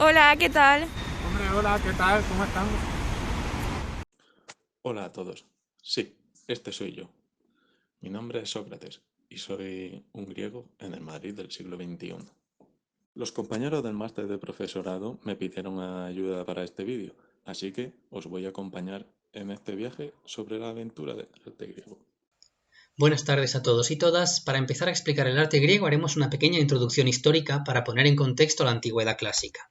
Hola, ¿qué tal? Hombre, hola, ¿qué tal? ¿Cómo estamos? Hola a todos. Sí, este soy yo. Mi nombre es Sócrates y soy un griego en el Madrid del siglo XXI. Los compañeros del máster de profesorado me pidieron ayuda para este vídeo, así que os voy a acompañar en este viaje sobre la aventura del arte griego. Buenas tardes a todos y todas. Para empezar a explicar el arte griego haremos una pequeña introducción histórica para poner en contexto la antigüedad clásica.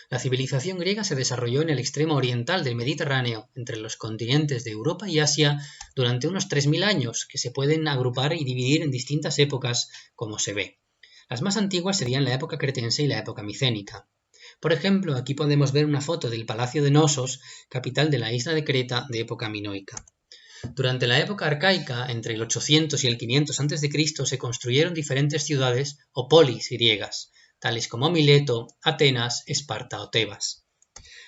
La civilización griega se desarrolló en el extremo oriental del Mediterráneo, entre los continentes de Europa y Asia, durante unos 3000 años, que se pueden agrupar y dividir en distintas épocas, como se ve. Las más antiguas serían la época cretense y la época micénica. Por ejemplo, aquí podemos ver una foto del Palacio de Nosos, capital de la isla de Creta de época minoica. Durante la época arcaica, entre el 800 y el 500 a.C., se construyeron diferentes ciudades o polis griegas, tales como Mileto, Atenas, Esparta o Tebas.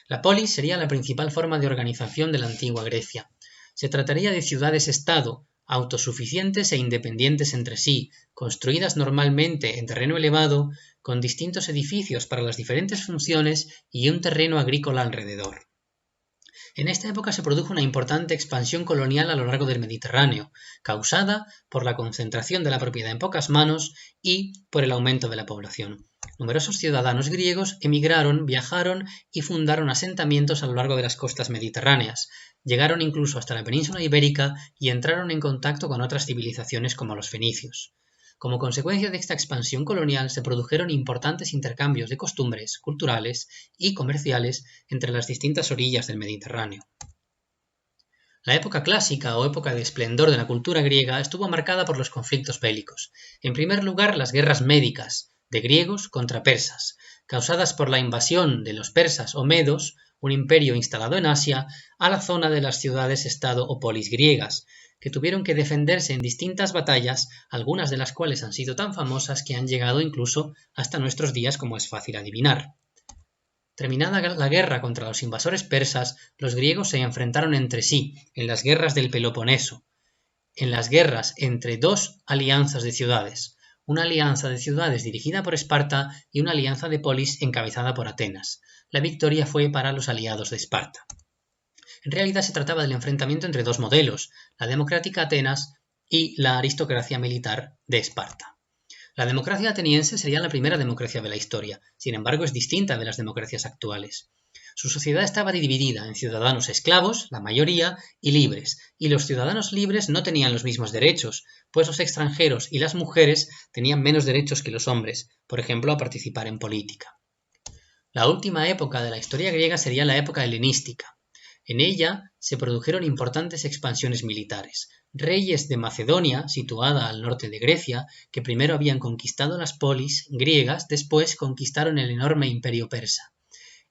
La polis sería la principal forma de organización de la antigua Grecia. Se trataría de ciudades-estado, autosuficientes e independientes entre sí, construidas normalmente en terreno elevado, con distintos edificios para las diferentes funciones y un terreno agrícola alrededor. En esta época se produjo una importante expansión colonial a lo largo del Mediterráneo, causada por la concentración de la propiedad en pocas manos y por el aumento de la población. Numerosos ciudadanos griegos emigraron, viajaron y fundaron asentamientos a lo largo de las costas mediterráneas. Llegaron incluso hasta la península ibérica y entraron en contacto con otras civilizaciones como los fenicios. Como consecuencia de esta expansión colonial se produjeron importantes intercambios de costumbres, culturales y comerciales entre las distintas orillas del Mediterráneo. La época clásica o época de esplendor de la cultura griega estuvo marcada por los conflictos bélicos. En primer lugar, las guerras médicas, de griegos contra persas, causadas por la invasión de los persas o medos, un imperio instalado en Asia, a la zona de las ciudades-estado o polis griegas, que tuvieron que defenderse en distintas batallas, algunas de las cuales han sido tan famosas que han llegado incluso hasta nuestros días, como es fácil adivinar. Terminada la guerra contra los invasores persas, los griegos se enfrentaron entre sí en las guerras del Peloponeso, en las guerras entre dos alianzas de ciudades, una alianza de ciudades dirigida por Esparta y una alianza de polis encabezada por Atenas. La victoria fue para los aliados de Esparta. En realidad se trataba del enfrentamiento entre dos modelos, la democrática Atenas y la aristocracia militar de Esparta. La democracia ateniense sería la primera democracia de la historia, sin embargo es distinta de las democracias actuales. Su sociedad estaba dividida en ciudadanos esclavos, la mayoría, y libres, y los ciudadanos libres no tenían los mismos derechos, pues los extranjeros y las mujeres tenían menos derechos que los hombres, por ejemplo a participar en política. La última época de la historia griega sería la época helenística. En ella se produjeron importantes expansiones militares. Reyes de Macedonia, situada al norte de Grecia, que primero habían conquistado las polis griegas, después conquistaron el enorme imperio persa.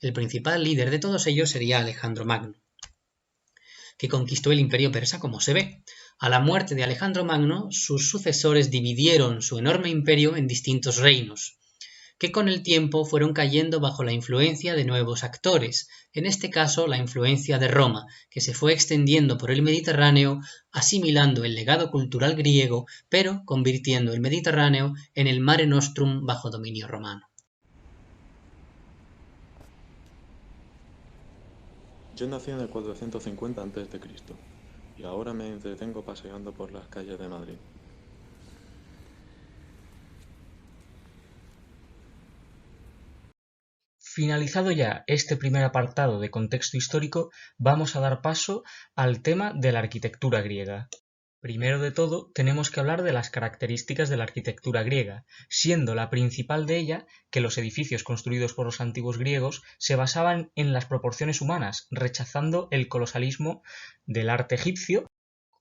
El principal líder de todos ellos sería Alejandro Magno, que conquistó el imperio persa como se ve. A la muerte de Alejandro Magno, sus sucesores dividieron su enorme imperio en distintos reinos, que con el tiempo fueron cayendo bajo la influencia de nuevos actores, en este caso la influencia de Roma, que se fue extendiendo por el Mediterráneo, asimilando el legado cultural griego, pero convirtiendo el Mediterráneo en el Mare Nostrum bajo dominio romano. Yo nací en el 450 a.C. y ahora me entretengo paseando por las calles de Madrid. Finalizado ya este primer apartado de contexto histórico, vamos a dar paso al tema de la arquitectura griega. Primero de todo, tenemos que hablar de las características de la arquitectura griega, siendo la principal de ella que los edificios construidos por los antiguos griegos se basaban en las proporciones humanas, rechazando el colosalismo del arte egipcio,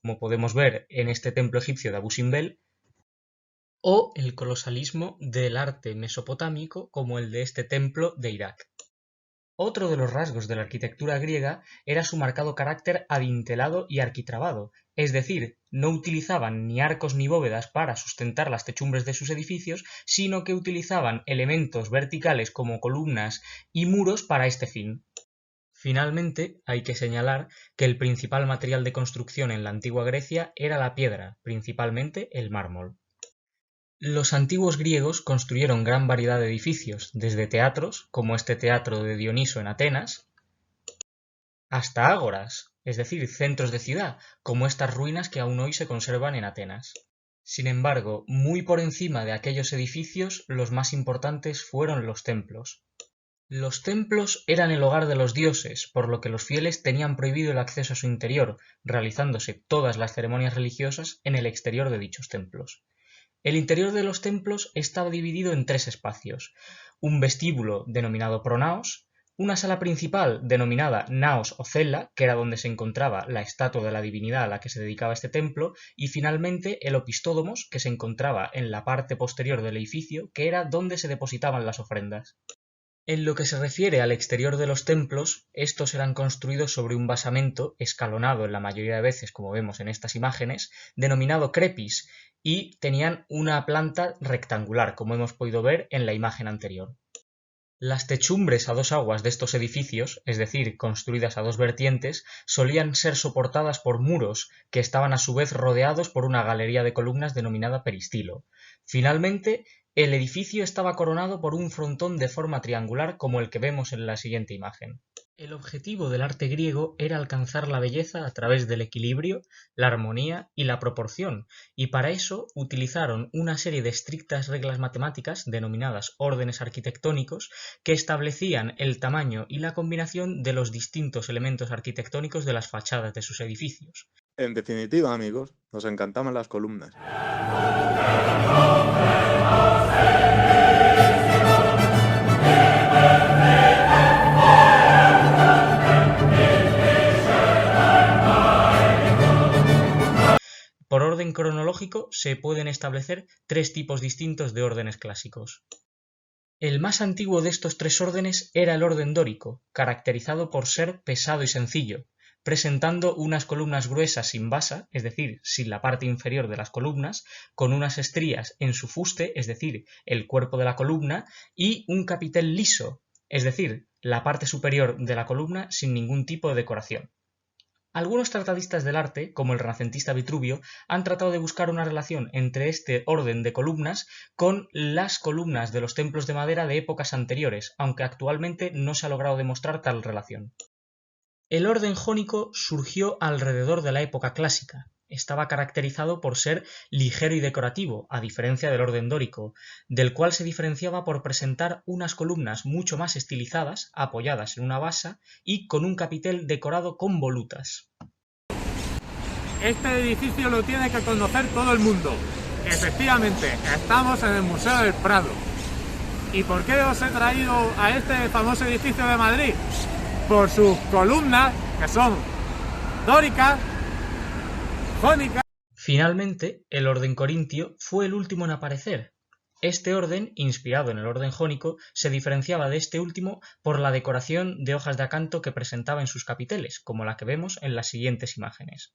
como podemos ver en este templo egipcio de Abu Simbel, o el colosalismo del arte mesopotámico, como el de este templo de Irak. Otro de los rasgos de la arquitectura griega era su marcado carácter adintelado y arquitrabado, es decir, no utilizaban ni arcos ni bóvedas para sustentar las techumbres de sus edificios, sino que utilizaban elementos verticales como columnas y muros para este fin. Finalmente, hay que señalar que el principal material de construcción en la antigua Grecia era la piedra, principalmente el mármol. Los antiguos griegos construyeron gran variedad de edificios, desde teatros, como este teatro de Dioniso en Atenas, hasta ágoras, es decir, centros de ciudad, como estas ruinas que aún hoy se conservan en Atenas. Sin embargo, muy por encima de aquellos edificios, los más importantes fueron los templos. Los templos eran el hogar de los dioses, por lo que los fieles tenían prohibido el acceso a su interior, realizándose todas las ceremonias religiosas en el exterior de dichos templos. El interior de los templos estaba dividido en 3 espacios: un vestíbulo denominado pronaos, una sala principal denominada naos o cella, que era donde se encontraba la estatua de la divinidad a la que se dedicaba este templo, y finalmente el opistódomos, que se encontraba en la parte posterior del edificio, que era donde se depositaban las ofrendas. En lo que se refiere al exterior de los templos, estos eran construidos sobre un basamento escalonado en la mayoría de veces, como vemos en estas imágenes, denominado crepis, y tenían una planta rectangular, como hemos podido ver en la imagen anterior. Las techumbres a 2 aguas de estos edificios, es decir, construidas a 2 vertientes, solían ser soportadas por muros, que estaban a su vez rodeados por una galería de columnas denominada peristilo. Finalmente, el edificio estaba coronado por un frontón de forma triangular como el que vemos en la siguiente imagen. El objetivo del arte griego era alcanzar la belleza a través del equilibrio, la armonía y la proporción, y para eso utilizaron una serie de estrictas reglas matemáticas denominadas órdenes arquitectónicos que establecían el tamaño y la combinación de los distintos elementos arquitectónicos de las fachadas de sus edificios. En definitiva, amigos, nos encantaban las columnas. Por orden cronológico se pueden establecer 3 tipos distintos de órdenes clásicos. El más antiguo de estos 3 órdenes era el orden dórico, caracterizado por ser pesado y sencillo, presentando unas columnas gruesas sin basa, es decir, sin la parte inferior de las columnas, con unas estrías en su fuste, es decir, el cuerpo de la columna, y un capitel liso, es decir, la parte superior de la columna sin ningún tipo de decoración. Algunos tratadistas del arte, como el renacentista Vitruvio, han tratado de buscar una relación entre este orden de columnas con las columnas de los templos de madera de épocas anteriores, aunque actualmente no se ha logrado demostrar tal relación. El orden jónico surgió alrededor de la época clásica. Estaba caracterizado por ser ligero y decorativo, a diferencia del orden dórico, del cual se diferenciaba por presentar unas columnas mucho más estilizadas, apoyadas en una base y con un capitel decorado con volutas. Este edificio lo tiene que conocer todo el mundo. Efectivamente, estamos en el Museo del Prado. ¿Y por qué os he traído a este famoso edificio de Madrid? Por sus columnas, que son dóricas, jónicas. Finalmente, el orden corintio fue el último en aparecer. Este orden, inspirado en el orden jónico, se diferenciaba de este último por la decoración de hojas de acanto que presentaba en sus capiteles, como la que vemos en las siguientes imágenes.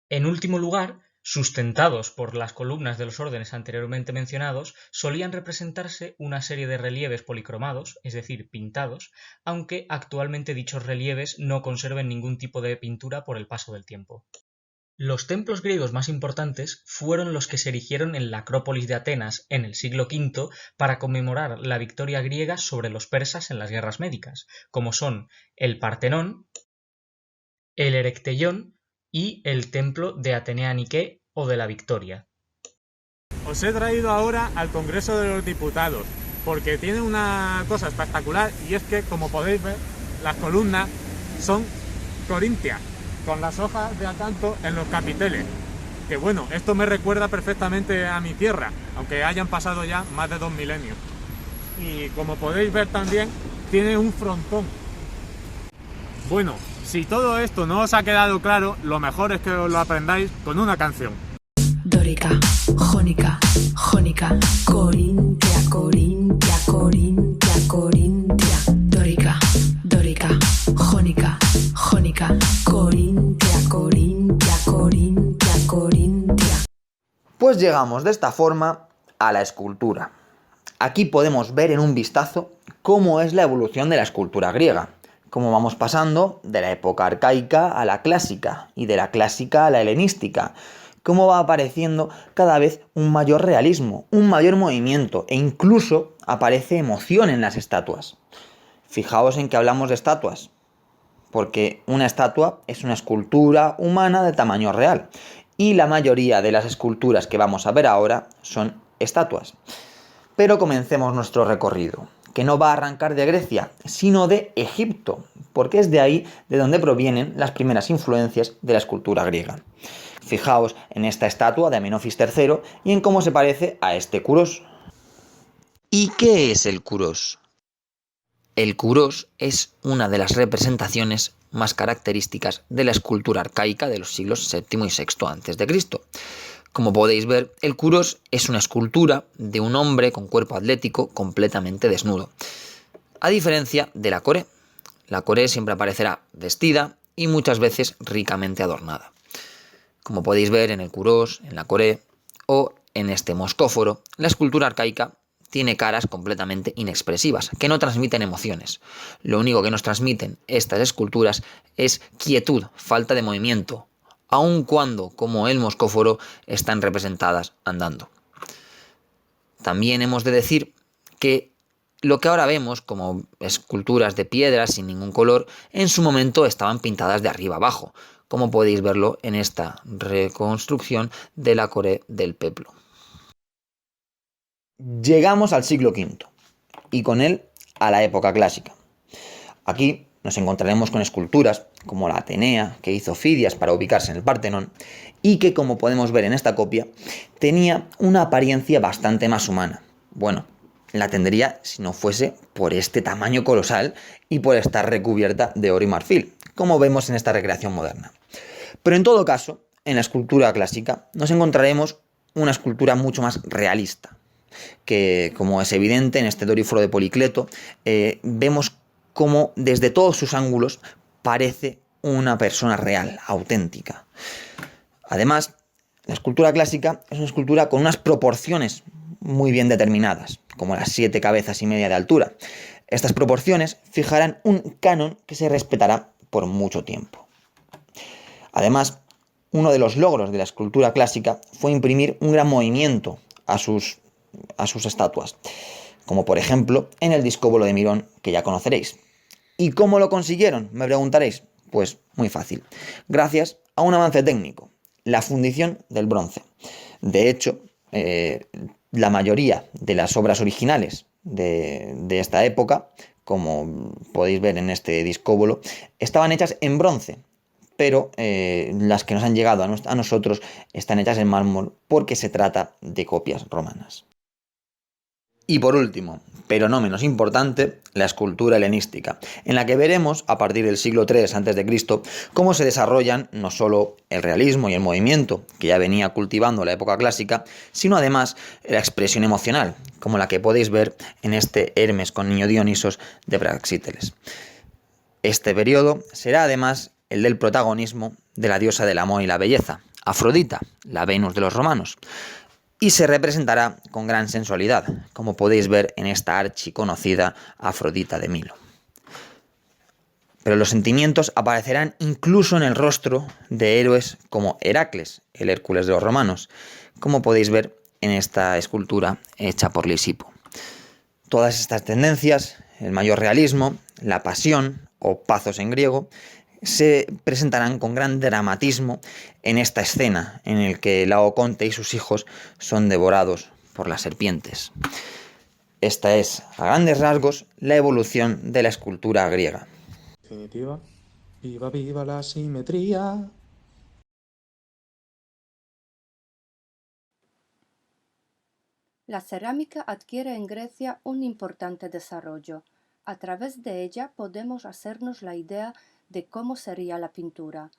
En último lugar, sustentados por las columnas de los órdenes anteriormente mencionados, solían representarse una serie de relieves policromados, es decir, pintados, aunque actualmente dichos relieves no conserven ningún tipo de pintura por el paso del tiempo. Los templos griegos más importantes fueron los que se erigieron en la Acrópolis de Atenas en el siglo V para conmemorar la victoria griega sobre los persas en las guerras médicas, como son el Partenón, el Erecteión y el templo de Atenea Nike o de la Victoria. Os he traído ahora al Congreso de los Diputados, porque tiene una cosa espectacular y es que, como podéis ver, las columnas son corintias, con las hojas de acanto en los capiteles. Que bueno, esto me recuerda perfectamente a mi tierra, aunque hayan pasado ya más de 2 milenios. Y como podéis ver también, tiene un frontón. Bueno, si todo esto no os ha quedado claro, lo mejor es que os lo aprendáis con una canción. Dórica, jónica, jónica, corintia, corintia, corintia, corintia. Dórica, dórica, jónica, jónica, corintia, corintia, corintia, corintia. Pues llegamos de esta forma a la escultura. Aquí podemos ver en un vistazo cómo es la evolución de la escultura griega. Cómo vamos pasando de la época arcaica a la clásica y de la clásica a la helenística, cómo va apareciendo cada vez un mayor realismo, un mayor movimiento e incluso aparece emoción en las estatuas. Fijaos en que hablamos de estatuas, porque una estatua es una escultura humana de tamaño real y la mayoría de las esculturas que vamos a ver ahora son estatuas. Pero comencemos nuestro recorrido, que no va a arrancar de Grecia, sino de Egipto, porque es de ahí de donde provienen las primeras influencias de la escultura griega. Fijaos en esta estatua de Amenofis III y en cómo se parece a este Kuros. ¿Y qué es el Kuros? El Kuros es una de las representaciones más características de la escultura arcaica de los siglos VII y VI a.C. Como podéis ver, el Kuros es una escultura de un hombre con cuerpo atlético completamente desnudo. A diferencia de la Coré. La Coré siempre aparecerá vestida y muchas veces ricamente adornada. Como podéis ver en el Kuros, en la Coré o en este moscóforo, la escultura arcaica tiene caras completamente inexpresivas, que no transmiten emociones. Lo único que nos transmiten estas esculturas es quietud, falta de movimiento, aun cuando, como el moscóforo, están representadas andando. También hemos de decir que lo que ahora vemos como esculturas de piedra sin ningún color, en su momento estaban pintadas de arriba abajo, como podéis verlo en esta reconstrucción de la Coré del Peplo. Llegamos al siglo V y con él a la época clásica. Aquí nos encontraremos con esculturas como la Atenea que hizo Fidias para ubicarse en el Partenón y que, como podemos ver en esta copia, tenía una apariencia bastante más humana. Bueno, la tendría si no fuese por este tamaño colosal y por estar recubierta de oro y marfil, como vemos en esta recreación moderna. Pero en todo caso, en la escultura clásica nos encontraremos una escultura mucho más realista, que, como es evidente en este Doríforo de Policleto, vemos cómo desde todos sus ángulos parece una persona real, auténtica. Además, la escultura clásica es una escultura con unas proporciones muy bien determinadas, como las 7 cabezas y media de altura. Estas proporciones fijarán un canon que se respetará por mucho tiempo. Además, uno de los logros de la escultura clásica fue imprimir un gran movimiento a sus estatuas, como por ejemplo en el Discóbolo de Mirón, que ya conoceréis. ¿Y cómo lo consiguieron?, me preguntaréis. Pues muy fácil, gracias a un avance técnico, la fundición del bronce. De hecho, la mayoría de las obras originales de esta época, como podéis ver en este discóbolo, estaban hechas en bronce, pero las que nos han llegado a nosotros están hechas en mármol porque se trata de copias romanas. Y por último, pero no menos importante, la escultura helenística, en la que veremos a partir del siglo III a.C. cómo se desarrollan no solo el realismo y el movimiento, que ya venía cultivando la época clásica, sino además la expresión emocional, como la que podéis ver en este Hermes con Niño Dionisos de Praxíteles. Este periodo será además el del protagonismo de la diosa del amor y la belleza, Afrodita, la Venus de los romanos, y se representará con gran sensualidad, como podéis ver en esta archiconocida Afrodita de Milo. Pero los sentimientos aparecerán incluso en el rostro de héroes como Heracles, el Hércules de los romanos, como podéis ver en esta escultura hecha por Lisipo. Todas estas tendencias, el mayor realismo, la pasión, o pathos en griego, se presentarán con gran dramatismo en esta escena en el que Laoconte y sus hijos son devorados por las serpientes. Esta es, a grandes rasgos, la evolución de la escultura griega. Definitiva. Viva, viva la simetría. La cerámica adquiere en Grecia un importante desarrollo. A través de ella podemos hacernos la idea de cómo sería la pintura.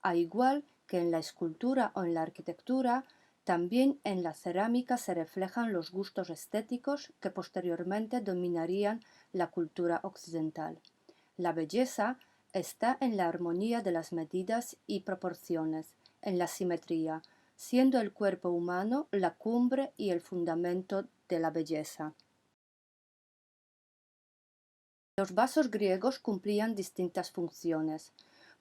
Al igual que en la escultura o en la arquitectura, también en la cerámica se reflejan los gustos estéticos que posteriormente dominarían la cultura occidental. La belleza está en la armonía de las medidas y proporciones, en la simetría, siendo el cuerpo humano la cumbre y el fundamento de la belleza. Los vasos griegos cumplían distintas funciones.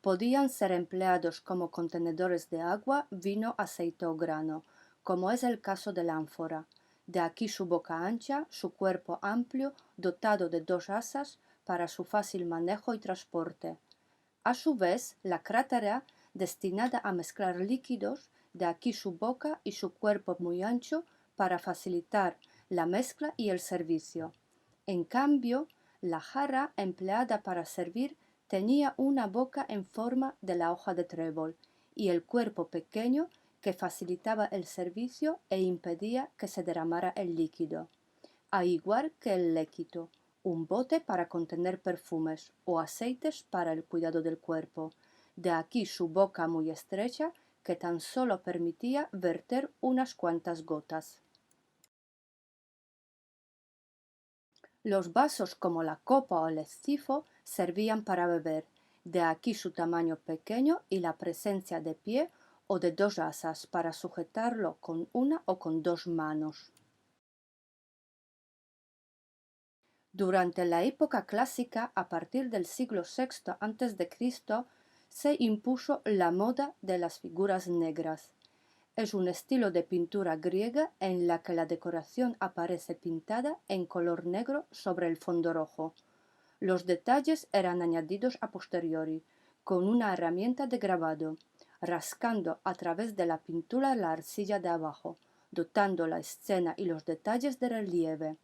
podían ser empleados como contenedores de agua, vino, aceite o grano, como es el caso de la ánfora. De aquí su boca ancha, su cuerpo amplio, dotado de 2 asas para su fácil manejo y transporte. A su vez, la crátera, destinada a mezclar líquidos, de aquí su boca y su cuerpo muy ancho para facilitar la mezcla y el servicio. En cambio, la jarra empleada para servir tenía una boca en forma de la hoja de trébol y el cuerpo pequeño que facilitaba el servicio e impedía que se derramara el líquido, al igual que el léquito, un bote para contener perfumes o aceites para el cuidado del cuerpo. De aquí su boca muy estrecha que tan solo permitía verter unas cuantas gotas. Los vasos como la copa o el estifo servían para beber, de aquí su tamaño pequeño y la presencia de pie o de 2 asas para sujetarlo con una o con 2 manos. Durante la época clásica, a partir del siglo VI a.C., se impuso la moda de las figuras negras. Es un estilo de pintura griega en la que la decoración aparece pintada en color negro sobre el fondo rojo. Los detalles eran añadidos a posteriori, con una herramienta de grabado, rascando a través de la pintura la arcilla de abajo, dotando la escena y los detalles de relieve.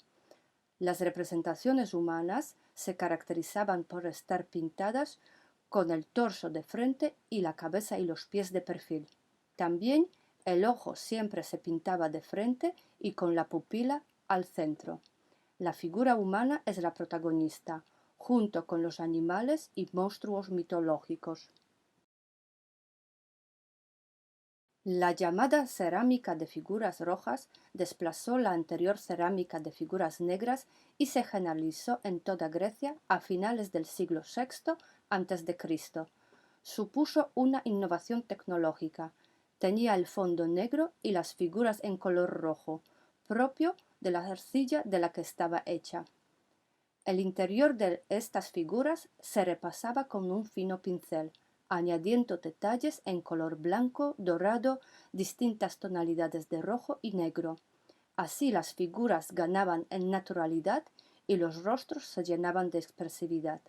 Las representaciones humanas se caracterizaban por estar pintadas con el torso de frente y la cabeza y los pies de perfil. También el ojo siempre se pintaba de frente y con la pupila al centro. La figura humana es la protagonista, junto con los animales y monstruos mitológicos. La llamada cerámica de figuras rojas desplazó la anterior cerámica de figuras negras y se generalizó en toda Grecia a finales del siglo VI a.C. Supuso una innovación tecnológica. Tenía el fondo negro y las figuras en color rojo, propio de la arcilla de la que estaba hecha. El interior de estas figuras se repasaba con un fino pincel, añadiendo detalles en color blanco, dorado, distintas tonalidades de rojo y negro. Así las figuras ganaban en naturalidad y los rostros se llenaban de expresividad.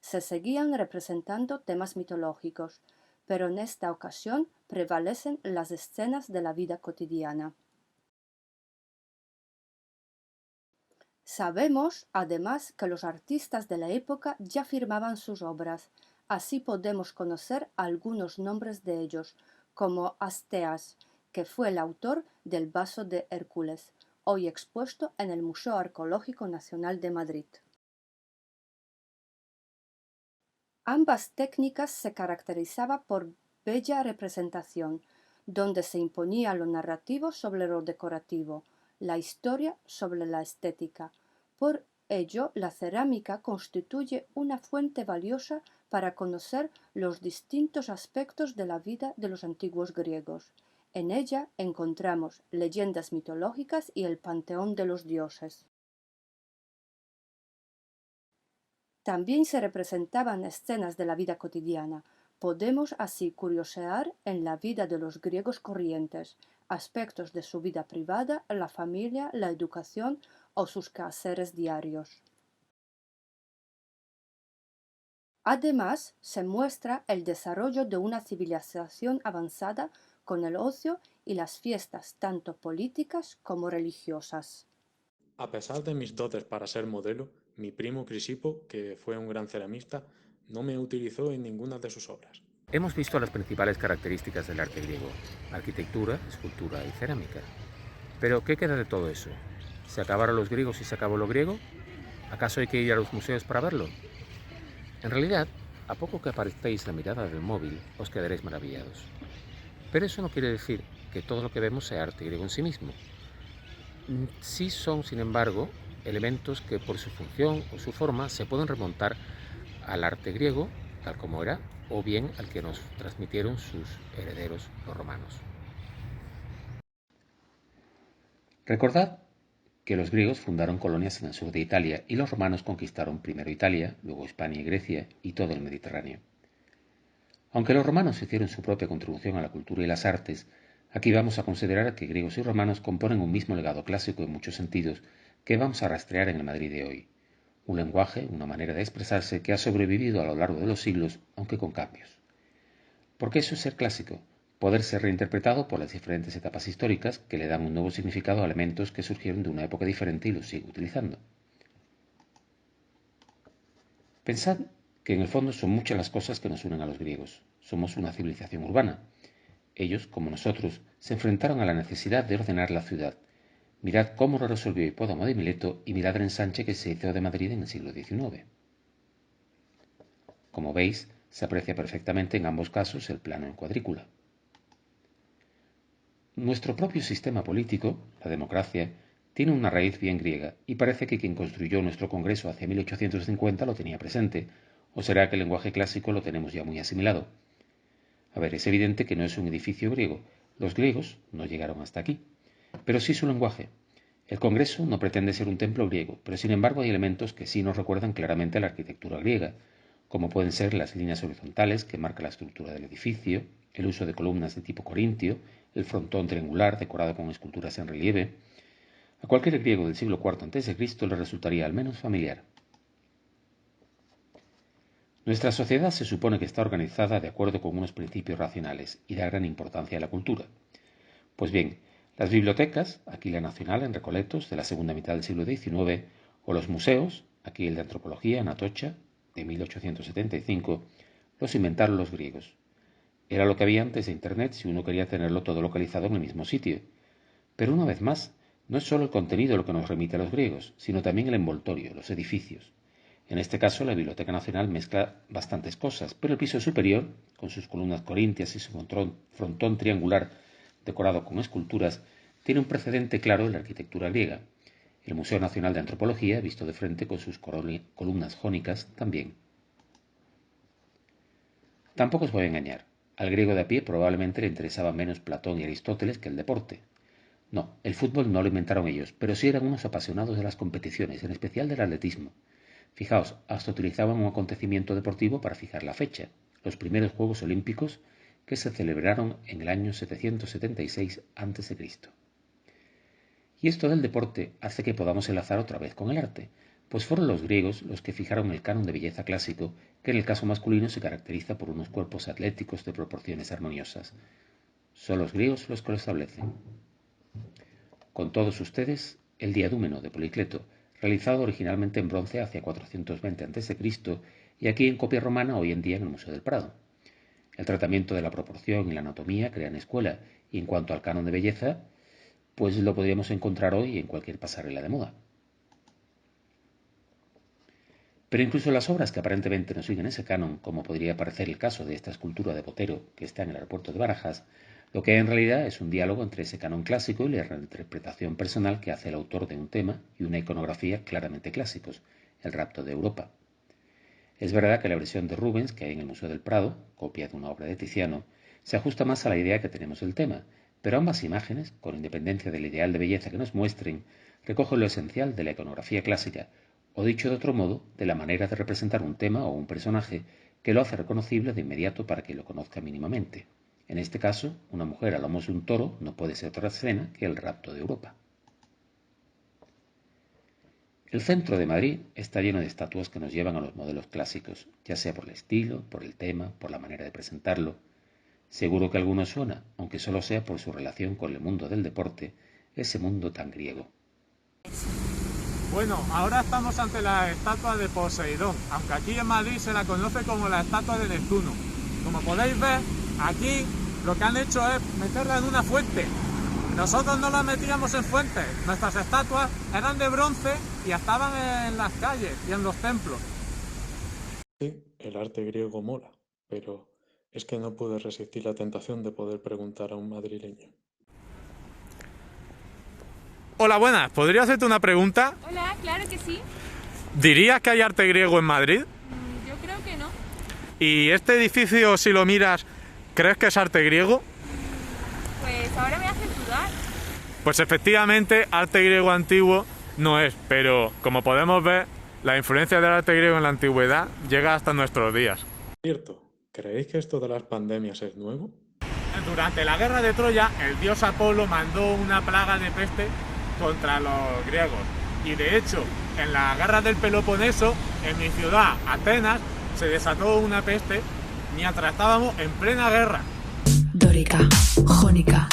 Se seguían representando temas mitológicos, pero en esta ocasión prevalecen las escenas de la vida cotidiana. Sabemos, además, que los artistas de la época ya firmaban sus obras. Así podemos conocer algunos nombres de ellos, como Asteas, que fue el autor del vaso de Hércules, hoy expuesto en el Museo Arqueológico Nacional de Madrid. Ambas técnicas se caracterizaban por bella representación, donde se imponía lo narrativo sobre lo decorativo, la historia sobre la estética. Por ello, la cerámica constituye una fuente valiosa para conocer los distintos aspectos de la vida de los antiguos griegos. En ella encontramos leyendas mitológicas y el panteón de los dioses. También se representaban escenas de la vida cotidiana. Podemos así curiosear en la vida de los griegos corrientes, aspectos de su vida privada, la familia, la educación o sus quehaceres diarios. Además, se muestra el desarrollo de una civilización avanzada con el ocio y las fiestas tanto políticas como religiosas. A pesar de mis dotes para ser modelo, mi primo Crisipo, que fue un gran ceramista, no me utilizó en ninguna de sus obras. Hemos visto las principales características del arte griego: arquitectura, escultura y cerámica. Pero, ¿qué queda de todo eso? ¿Se acabaron los griegos y se acabó lo griego? ¿Acaso hay que ir a los museos para verlo? En realidad, a poco que apartéis la mirada del móvil, os quedaréis maravillados. Pero eso no quiere decir que todo lo que vemos sea arte griego en sí mismo. Sí son, sin embargo, elementos que por su función o su forma se pueden remontar al arte griego, tal como era, o bien al que nos transmitieron sus herederos, los romanos. Recordad que los griegos fundaron colonias en el sur de Italia y los romanos conquistaron primero Italia, luego Hispania y Grecia y todo el Mediterráneo. Aunque los romanos hicieron su propia contribución a la cultura y las artes, aquí vamos a considerar que griegos y romanos componen un mismo legado clásico en muchos sentidos que vamos a rastrear en el Madrid de hoy. Un lenguaje, una manera de expresarse que ha sobrevivido a lo largo de los siglos, aunque con cambios. Porque eso es ser clásico, poder ser reinterpretado por las diferentes etapas históricas que le dan un nuevo significado a elementos que surgieron de una época diferente y los sigue utilizando. Pensad que en el fondo son muchas las cosas que nos unen a los griegos. Somos una civilización urbana. Ellos, como nosotros, se enfrentaron a la necesidad de ordenar la ciudad. Mirad cómo lo resolvió Hipódamo de Mileto y mirad el ensanche que se hizo de Madrid en el siglo XIX. Como veis, se aprecia perfectamente en ambos casos el plano en cuadrícula. Nuestro propio sistema político, la democracia, tiene una raíz bien griega y parece que quien construyó nuestro Congreso hacia 1850 lo tenía presente, o será que el lenguaje clásico lo tenemos ya muy asimilado. A ver, es evidente que no es un edificio griego, los griegos no llegaron hasta aquí, pero sí su lenguaje. El Congreso no pretende ser un templo griego, pero sin embargo hay elementos que sí nos recuerdan claramente a la arquitectura griega, como pueden ser las líneas horizontales que marcan la estructura del edificio, el uso de columnas de tipo corintio, el frontón triangular decorado con esculturas en relieve. A cualquier griego del siglo IV a.C. le resultaría al menos familiar. Nuestra sociedad se supone que está organizada de acuerdo con unos principios racionales y da gran importancia a la cultura. Pues bien, las bibliotecas, aquí la Nacional en Recoletos de la segunda mitad del siglo XIX, o los museos, aquí el de Antropología en Atocha, de 1875, los inventaron los griegos. Era lo que había antes de Internet si uno quería tenerlo todo localizado en el mismo sitio. Pero una vez más, no es solo el contenido lo que nos remite a los griegos, sino también el envoltorio, los edificios. En este caso, la Biblioteca Nacional mezcla bastantes cosas, pero el piso superior, con sus columnas corintias y su frontón triangular decorado con esculturas, tiene un precedente claro en la arquitectura griega. El Museo Nacional de Antropología, visto de frente con sus columnas jónicas, también. Tampoco os voy a engañar. Al griego de a pie probablemente le interesaba menos Platón y Aristóteles que el deporte. No, el fútbol no lo inventaron ellos, pero sí eran unos apasionados de las competiciones, en especial del atletismo. Fijaos, hasta utilizaban un acontecimiento deportivo para fijar la fecha, los primeros Juegos Olímpicos que se celebraron en el año 776 a.C. Y esto del deporte hace que podamos enlazar otra vez con el arte, pues fueron los griegos los que fijaron el canon de belleza clásico, que en el caso masculino se caracteriza por unos cuerpos atléticos de proporciones armoniosas. Son los griegos los que lo establecen. Con todos ustedes, el Diadúmeno de Policleto, realizado originalmente en bronce hacia 420 a.C. y aquí en copia romana hoy en día en el Museo del Prado. El tratamiento de la proporción y la anatomía crean escuela, y en cuanto al canon de belleza, pues lo podríamos encontrar hoy en cualquier pasarela de moda. Pero incluso las obras que aparentemente no siguen ese canon, como podría parecer el caso de esta escultura de Botero que está en el aeropuerto de Barajas, lo que hay en realidad es un diálogo entre ese canon clásico y la reinterpretación personal que hace el autor de un tema y una iconografía claramente clásicos, el rapto de Europa. Es verdad que la versión de Rubens que hay en el Museo del Prado, copia de una obra de Tiziano, se ajusta más a la idea que tenemos del tema, pero ambas imágenes, con independencia del ideal de belleza que nos muestren, recogen lo esencial de la iconografía clásica, o dicho de otro modo, de la manera de representar un tema o un personaje que lo hace reconocible de inmediato para quien lo conozca mínimamente. En este caso, una mujer a lomos de un toro no puede ser otra escena que el rapto de Europa. El centro de Madrid está lleno de estatuas que nos llevan a los modelos clásicos, ya sea por el estilo, por el tema, por la manera de presentarlo. Seguro que alguno suena, aunque solo sea por su relación con el mundo del deporte, ese mundo tan griego. Bueno, ahora estamos ante la estatua de Poseidón, aunque aquí en Madrid se la conoce como la estatua de Neptuno. Como podéis ver, aquí lo que han hecho es meterla en una fuente. Nosotros no la metíamos en fuentes, nuestras estatuas eran de bronce y estaban en las calles y en los templos. Sí, el arte griego mola, pero es que no pude resistir la tentación de poder preguntar a un madrileño. Hola, buenas, ¿podría hacerte una pregunta? Hola, claro que sí. ¿Dirías que hay arte griego en Madrid? Yo creo que no. ¿Y este edificio, si lo miras, crees que es arte griego? Pues ahora me hace dudar. Pues efectivamente, arte griego antiguo no es, pero como podemos ver, la influencia del arte griego en la antigüedad llega hasta nuestros días. Cierto, ¿Creéis que esto de las pandemias es nuevo? Durante la guerra de Troya, el dios Apolo mandó una plaga de peste contra los griegos. Y de hecho, en la guerra del Peloponeso, en mi ciudad, Atenas, se desató una peste mientras estábamos en plena guerra. Dórica, jónica,